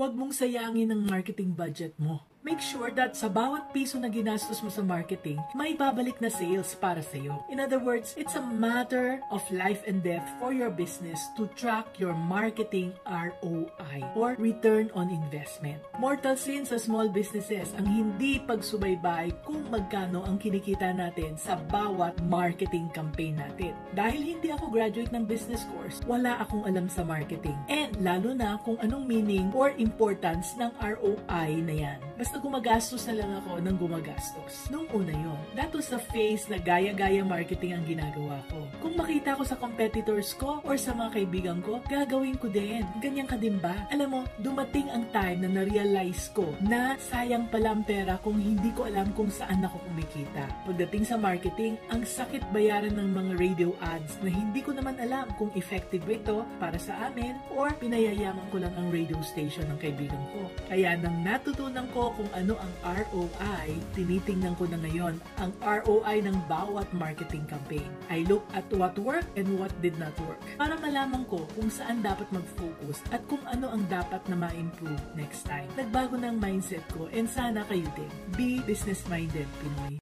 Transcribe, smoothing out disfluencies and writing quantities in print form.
Huwag mong sayangin ang marketing budget mo. Make sure that sa bawat piso na ginastos mo sa marketing, may babalik na sales para sa iyo. In other words, it's a matter of life and death for your business to track your marketing ROI or return on investment. Mortal sin sa small businesses ang hindi pagsubaybay kung magkano ang kinikita natin sa bawat marketing campaign natin. Dahil hindi ako graduate ng business course, wala akong alam sa marketing. And lalo na kung anong meaning or importance ng ROI na yan. Basta gumagastos na lang ako ng gumagastos. Nung una yun, that was the phase na gaya-gaya marketing ang ginagawa ko. Kung makita ko sa competitors ko or sa mga kaibigan ko, gagawin ko din. Ganyan ka din ba? Alam mo, dumating ang time na na-realize ko na sayang pala ang pera kung hindi ko alam kung saan ako kumikita. Pagdating sa marketing, ang sakit bayaran ng mga radio ads na hindi ko naman alam kung effective ba ito para sa amin or pinayayaman ko lang ang radio station ng kaibigan ko. Kaya nang natutunan ko kung ano ang ROI, tinitingnan ko na ngayon ang ROI ng bawat marketing campaign. I look at what worked and what did not work para malaman ko kung saan dapat mag-focus at kung ano ang dapat na ma-improve next time. Nagbago na ang mindset ko and sana kayo din. Be business-minded, Pinoy.